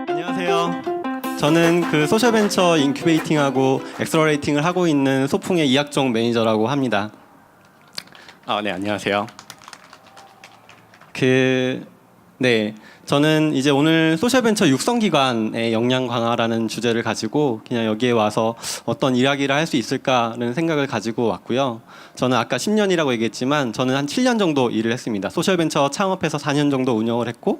안녕하세요. 저는 그 소셜벤처 인큐베이팅하고 엑셀러레이팅을 하고 있는 소풍의 이학종 매니저라고 합니다. 네, 안녕하세요. 저는 이제 오늘 소셜벤처 육성기관의 역량 강화라는 주제를 가지고 그냥 여기에 와서 어떤 이야기를 할 수 있을까라는 생각을 가지고 왔고요. 저는 아까 10년이라고 얘기했지만 저는 한 7년 정도 일을 했습니다. 소셜벤처 창업해서 4년 정도 운영을 했고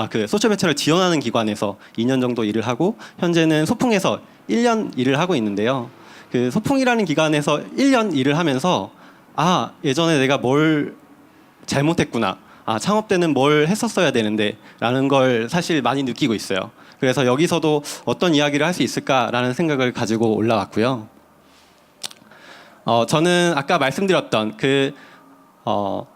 그 소셜벤처를 지원하는 기관에서 2년 정도 일을 하고 현재는 소풍에서 1년 일을 하고 있는데요. 그 소풍이라는 기관에서 1년 일을 하면서 예전에 내가 뭘 잘못했구나. 창업 때는 뭘 했었어야 되는데 라는 걸 사실 많이 느끼고 있어요. 그래서 여기서도 어떤 이야기를 할 수 있을까라는 생각을 가지고 올라왔고요. 저는 아까 말씀드렸던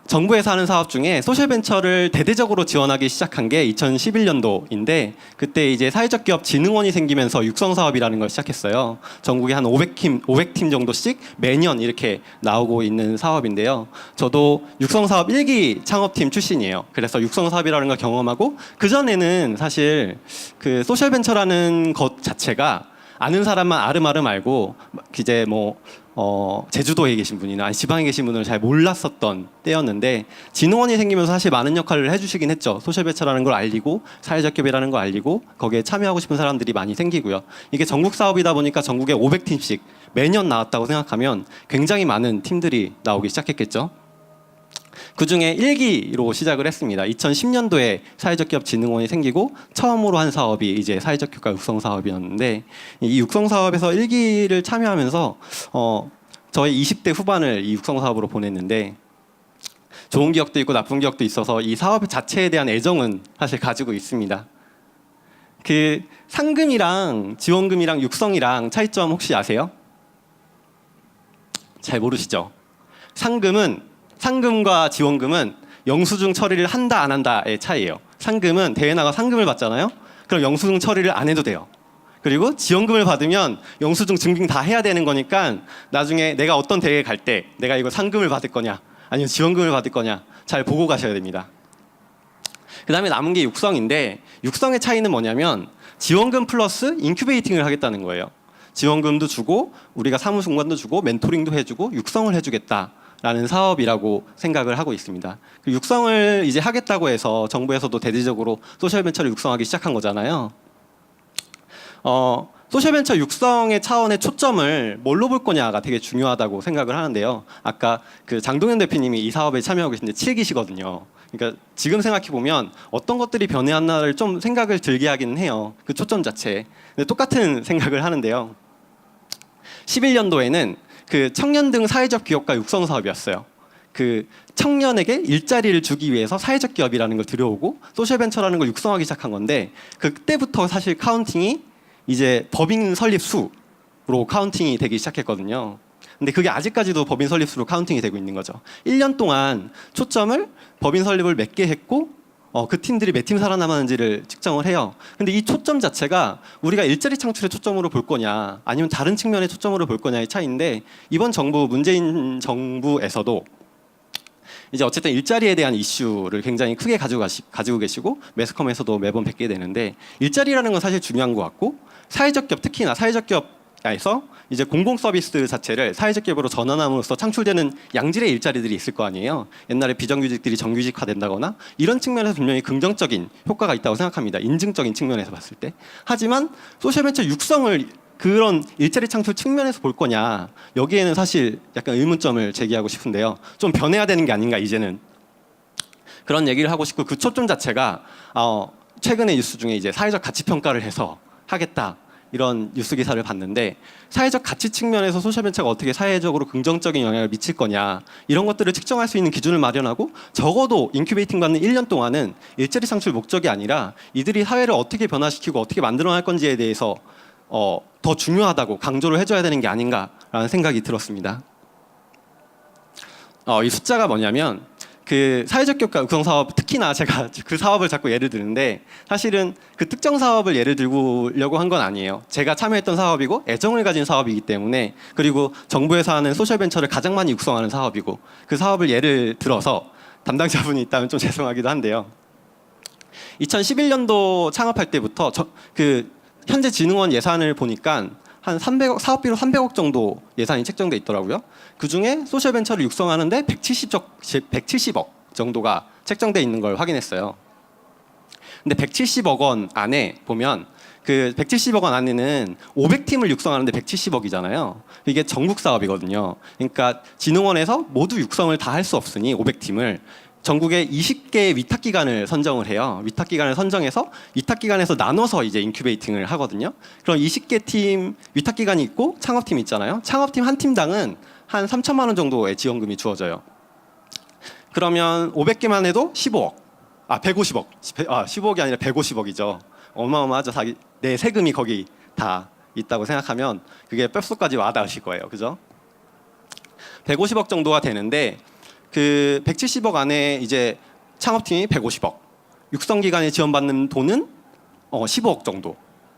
정부에서 하는 사업 중에 소셜벤처를 대대적으로 지원하기 시작한 게 2011년도인데 그때 이제 사회적 기업 진흥원이 생기면서 육성 사업이라는 걸 시작했어요. 전국에 한 500팀 정도씩 매년 이렇게 나오고 있는 사업인데요. 저도 육성 사업 1기 창업팀 출신이에요. 그래서 육성 사업이라는 걸 경험하고 그 전에는 사실 그 소셜벤처라는 것 자체가 아는 사람만 아름아름 알고 이제 제주도에 계신 분이나 지방에 계신 분을 잘 몰랐었던 때였는데 진흥원이 생기면서 사실 많은 역할을 해주시긴 했죠. 소셜벤처라는 걸 알리고 사회적 기업이라는 걸 알리고 거기에 참여하고 싶은 사람들이 많이 생기고요. 이게 전국 사업이다 보니까 전국에 500팀씩 매년 나왔다고 생각하면 굉장히 많은 팀들이 나오기 시작했겠죠. 그 중에 1기로 시작을 했습니다. 2010년도에 사회적 기업 진흥원이 생기고 처음으로 한 사업이 이제 사회적 교과 육성 사업이었는데 이 육성 사업에서 1기를 참여하면서 저희 20대 후반을 이 육성 사업으로 보냈는데 좋은 기억도 있고 나쁜 기억도 있어서 이 사업 자체에 대한 애정은 사실 가지고 있습니다. 그 상금이랑 지원금이랑 육성이랑 차이점 혹시 아세요? 잘 모르시죠? 상금과 지원금은 영수증 처리를 한다 안 한다의 차이예요. 상금은 대회 나가 상금을 받잖아요. 그럼 영수증 처리를 안 해도 돼요. 그리고 지원금을 받으면 영수증 증빙 다 해야 되는 거니까 나중에 내가 어떤 대회에 갈 때 내가 이거 상금을 받을 거냐 아니면 지원금을 받을 거냐 잘 보고 가셔야 됩니다. 그 다음에 남은 게 육성인데 육성의 차이는 뭐냐면 지원금 플러스 인큐베이팅을 하겠다는 거예요. 지원금도 주고 우리가 사무공간도 주고 멘토링도 해주고 육성을 해주겠다. 라는 사업이라고 생각을 하고 있습니다. 육성을 이제 하겠다고 해서 정부에서도 대대적으로 소셜벤처를 육성하기 시작한 거잖아요. 소셜벤처 육성의 차원의 초점을 뭘로 볼 거냐가 되게 중요하다고 생각을 하는데요. 아까 그 장동현 대표님이 이 사업에 참여하고 계신데 7기시거든요. 그러니까 지금 생각해 보면 어떤 것들이 변해왔나를 좀 생각을 들게 하기는 해요. 그 초점 자체에. 근데 똑같은 생각을 하는데요. 11년도에는 그 청년 등 사회적 기업가 육성 사업이었어요. 그 청년에게 일자리를 주기 위해서 사회적 기업이라는 걸 들여오고 소셜벤처라는 걸 육성하기 시작한 건데 그때부터 사실 카운팅이 이제 법인 설립 수로 카운팅이 되기 시작했거든요. 근데 그게 아직까지도 법인 설립 수로 카운팅이 되고 있는 거죠. 1년 동안 초점을 법인 설립을 몇 개 했고 그 팀들이 몇 팀 살아남았는지를 측정을 해요. 근데 이 초점 자체가 우리가 일자리 창출의 초점으로 볼 거냐 아니면 다른 측면의 초점으로 볼 거냐의 차이인데 이번 정부 문재인 정부에서도 이제 어쨌든 일자리에 대한 이슈를 굉장히 크게 가지고 계시고 매스컴에서도 매번 뵙게 되는데 일자리라는 건 사실 중요한 것 같고 사회적 기업 특히나 사회적 기업에서 이제 공공 서비스 자체를 사회적 기업으로 전환함으로써 창출되는 양질의 일자리들이 있을 거 아니에요. 옛날에 비정규직들이 정규직화된다거나 이런 측면에서 분명히 긍정적인 효과가 있다고 생각합니다. 인증적인 측면에서 봤을 때. 하지만 소셜벤처 육성을 그런 일자리 창출 측면에서 볼 거냐 여기에는 사실 약간 의문점을 제기하고 싶은데요. 좀 변해야 되는 게 아닌가 이제는. 그런 얘기를 하고 싶고 그 초점 자체가 최근의 뉴스 중에 이제 사회적 가치 평가를 해서 하겠다. 이런 뉴스 기사를 봤는데 사회적 가치 측면에서 소셜벤처가 어떻게 사회적으로 긍정적인 영향을 미칠 거냐 이런 것들을 측정할 수 있는 기준을 마련하고 적어도 인큐베이팅 받는 1년 동안은 일자리 창출 목적이 아니라 이들이 사회를 어떻게 변화시키고 어떻게 만들어갈 건지에 대해서 더 중요하다고 강조를 해줘야 되는 게 아닌가라는 생각이 들었습니다. 이 숫자가 뭐냐면 그 사회적 교과 육성 사업 특히나 제가 그 사업을 자꾸 예를 드는데 사실은 그 특정 사업을 예를 들고려고 한 건 아니에요. 제가 참여했던 사업이고 애정을 가진 사업이기 때문에 그리고 정부에서 하는 소셜벤처를 가장 많이 육성하는 사업이고 그 사업을 예를 들어서 담당자분이 있다면 좀 죄송하기도 한데요. 2011년도 창업할 때부터 현재 진흥원 예산을 보니까 한 300억, 사업비로 300억 정도 예산이 책정돼 있더라고요. 그 중에 소셜벤처를 육성하는데 170억 정도가 책정돼 있는 걸 확인했어요. 근데 170억 원 안에 보면 그 170억 원 안에는 500팀을 육성하는데 170억이잖아요. 이게 전국 사업이거든요. 그러니까 진흥원에서 모두 육성을 다 할 수 없으니 500팀을 전국에 20개의 위탁기관을 선정을 해요. 위탁기관을 선정해서 위탁기관에서 나눠서 이제 인큐베이팅을 하거든요. 그럼 20개 팀 위탁기관이 있고 창업팀이 있잖아요. 창업팀 한 팀당은 한 3천만 원 정도의 지원금이 주어져요. 그러면 500개만 해도 15억. 150억. 15억이 아니라 150억이죠. 어마어마하죠. 내 세금이 거기 다 있다고 생각하면 그게 뼛속까지 와닿으실 거예요. 그죠? 150억 정도가 되는데 그 170억 안에 이제 창업팀이 150억, 육성기관에 지원받는 돈은 15억 정도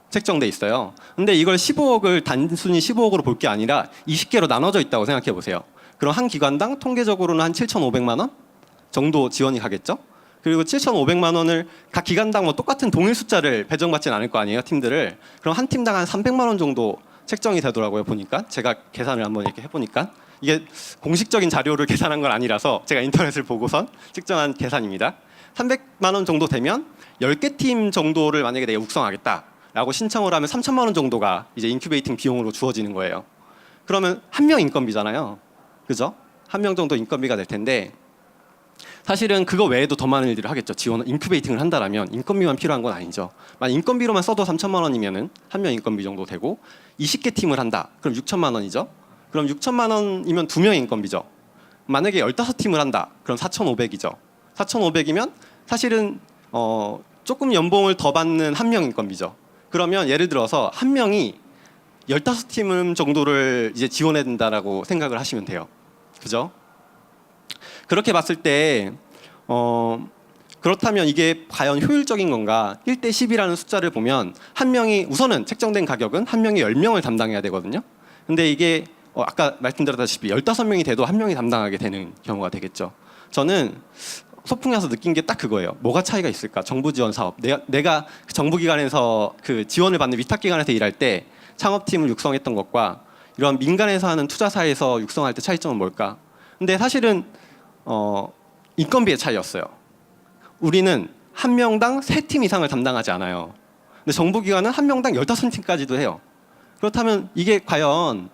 책정돼 있어요. 근데 이걸 15억을 단순히 15억으로 볼 게 아니라 20개로 나눠져 있다고 생각해 보세요. 그럼 한 기관당 통계적으로는 한 7,500만 원 정도 지원이 가겠죠? 그리고 7,500만 원을 각 기관당 뭐 똑같은 동일 숫자를 배정받지는 않을 거 아니에요, 팀들을. 그럼 한 팀당 한 300만 원 정도 책정이 되더라고요, 보니까. 제가 계산을 한번 이렇게 해보니까. 이게 공식적인 자료를 계산한 건 아니라서 제가 인터넷을 보고선 측정한 계산입니다. 300만 원 정도 되면 10개 팀 정도를 만약에 내가 육성하겠다라고 신청을 하면 3천만 원 정도가 이제 인큐베이팅 비용으로 주어지는 거예요. 그러면 한 명 인건비잖아요. 그죠? 한 명 정도 인건비가 될 텐데 사실은 그거 외에도 더 많은 일들을 하겠죠. 지원, 인큐베이팅을 한다라면 인건비만 필요한 건 아니죠. 만약 인건비로만 써도 3천만 원이면은 한 명 인건비 정도 되고 20개 팀을 한다. 그럼 6천만 원이죠. 그럼 6천만 원이면 2명의 인건비죠. 만약에 15팀을 한다. 그럼 4,500이죠. 4,500이면 사실은 조금 연봉을 더 받는 한 명 인건비죠. 그러면 예를 들어서 한 명이 15팀 정도를 이제 지원해야 된다라고 생각을 하시면 돼요. 그죠? 그렇게 봤을 때 그렇다면 이게 과연 효율적인 건가? 1대 10이라는 숫자를 보면 한 명이 우선은 책정된 가격은 한 명이 10명을 담당해야 되거든요. 근데 이게 아까 말씀드렸다시피 15명이 돼도 한 명이 담당하게 되는 경우가 되겠죠. 저는 소풍 가서 느낀 게 딱 그거예요. 뭐가 차이가 있을까? 정부 지원 사업. 내가 정부 기관에서 그 지원을 받는 위탁 기관에서 일할 때 창업팀을 육성했던 것과 이런 민간에서 하는 투자사에서 육성할 때 차이점은 뭘까? 근데 사실은 인건비의 차이였어요. 우리는 한 명당 3팀 이상을 담당하지 않아요. 근데 정부 기관은 한 명당 15팀까지도 해요. 그렇다면 이게 과연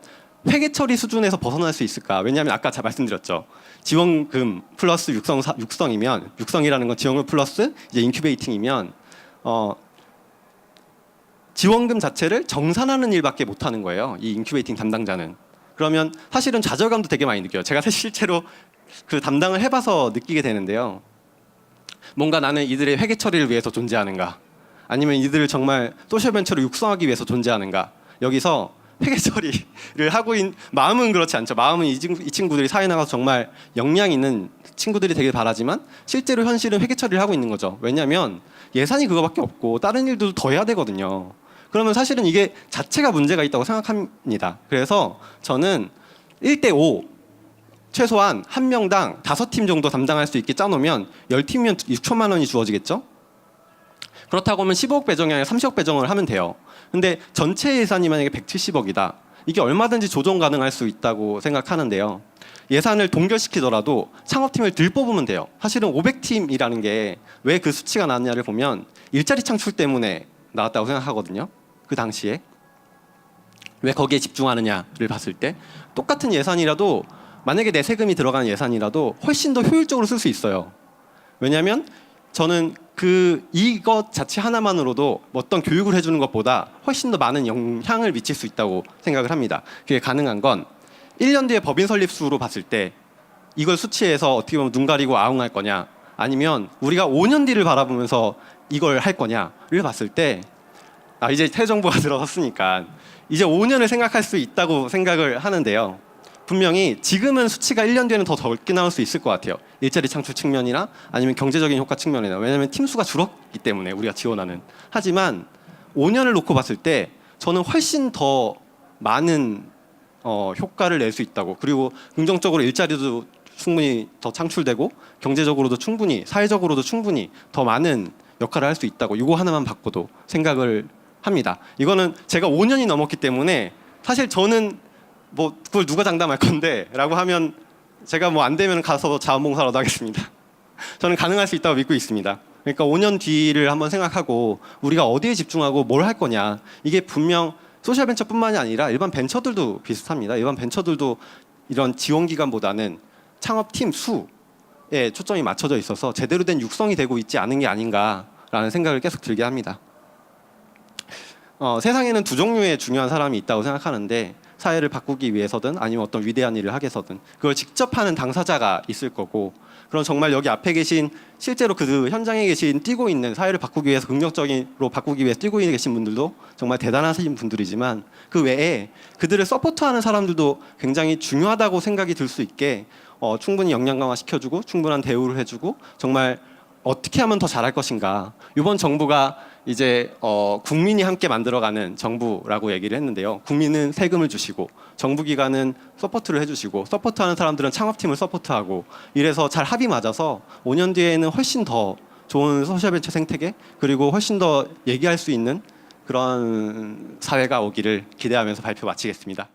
회계 처리 수준에서 벗어날 수 있을까? 왜냐하면 아까 제가 말씀드렸죠. 지원금 플러스 육성이면 육성이라는 건 지원금 플러스 이제 인큐베이팅이면 지원금 자체를 정산하는 일밖에 못 하는 거예요. 이 인큐베이팅 담당자는. 그러면 사실은 좌절감도 되게 많이 느껴요. 제가 실제로 그 담당을 해봐서 느끼게 되는데요. 뭔가 나는 이들의 회계 처리를 위해서 존재하는가? 아니면 이들을 정말 소셜벤처를 육성하기 위해서 존재하는가? 여기서 회계 처리를 하고 있는 마음은 그렇지 않죠. 마음은 이 친구들이 사회 나가서 정말 역량 있는 친구들이 되길 바라지만 실제로 현실은 회계 처리를 하고 있는 거죠. 왜냐하면 예산이 그거밖에 없고 다른 일도 더 해야 되거든요. 그러면 사실은 이게 자체가 문제가 있다고 생각합니다. 그래서 저는 1대5 최소한 한 명당 5팀 정도 담당할 수 있게 짜놓으면 10팀이면 6천만 원이 주어지겠죠. 그렇다고 하면 15억 배정이 아니라 30억 배정을 하면 돼요. 근데 전체 예산이 만약에 170억이다. 이게 얼마든지 조정 가능할 수 있다고 생각하는데요. 예산을 동결시키더라도 창업팀을 덜 뽑으면 돼요. 사실은 500팀이라는 게 왜 그 수치가 나왔냐를 보면 일자리 창출 때문에 나왔다고 생각하거든요. 그 당시에. 왜 거기에 집중하느냐를 봤을 때 똑같은 예산이라도 만약에 내 세금이 들어가는 예산이라도 훨씬 더 효율적으로 쓸 수 있어요. 왜냐하면 저는 이것 자체 하나만으로도 어떤 교육을 해주는 것보다 훨씬 더 많은 영향을 미칠 수 있다고 생각을 합니다. 그게 가능한 건 1년 뒤에 법인 설립 수로 봤을 때 이걸 수치해서 어떻게 보면 눈 가리고 아웅할 거냐 아니면 우리가 5년 뒤를 바라보면서 이걸 할 거냐를 봤을 때 이제 새 정부가 들어섰으니까 이제 5년을 생각할 수 있다고 생각을 하는데요. 분명히 지금은 수치가 1년 뒤에는 더 적게 나올 수 있을 것 같아요. 일자리 창출 측면이나 아니면 경제적인 효과 측면이나. 왜냐하면 팀 수가 줄었기 때문에 우리가 지원하는. 하지만 5년을 놓고 봤을 때 저는 훨씬 더 많은 효과를 낼 수 있다고. 그리고 긍정적으로 일자리도 충분히 더 창출되고 경제적으로도 충분히 사회적으로도 충분히 더 많은 역할을 할 수 있다고 이거 하나만 바꿔도 생각을 합니다. 이거는 제가 5년이 넘었기 때문에 사실 저는 뭐 그걸 누가 장담할 건데 라고 하면 제가 뭐 안 되면 가서 자원봉사라도 하겠습니다. 저는 가능할 수 있다고 믿고 있습니다. 그러니까 5년 뒤를 한번 생각하고 우리가 어디에 집중하고 뭘 할 거냐. 이게 분명 소셜벤처뿐만이 아니라 일반 벤처들도 비슷합니다. 일반 벤처들도 이런 지원기관보다는 창업팀 수에 초점이 맞춰져 있어서 제대로 된 육성이 되고 있지 않은 게 아닌가라는 생각을 계속 들게 합니다. 세상에는 두 종류의 중요한 사람이 있다고 생각하는데 사회를 바꾸기 위해서든 아니면 어떤 위대한 일을 하기 위해서든 그걸 직접 하는 당사자가 있을 거고 그럼 정말 여기 앞에 계신 실제로 그 현장에 계신 뛰고 있는 사회를 바꾸기 위해서 긍정적으로 바꾸기 위해서 뛰고 계신 분들도 정말 대단하신 분들이지만 그 외에 그들을 서포트하는 사람들도 굉장히 중요하다고 생각이 들 수 있게 충분히 역량 강화 시켜주고 충분한 대우를 해주고 정말 어떻게 하면 더 잘할 것인가. 이번 정부가 이제 국민이 함께 만들어가는 정부라고 얘기를 했는데요. 국민은 세금을 주시고 정부기관은 서포트를 해주시고 서포트하는 사람들은 창업팀을 서포트하고 이래서 잘 합이 맞아서 5년 뒤에는 훨씬 더 좋은 소셜벤처 생태계 그리고 훨씬 더 얘기할 수 있는 그런 사회가 오기를 기대하면서 발표 마치겠습니다.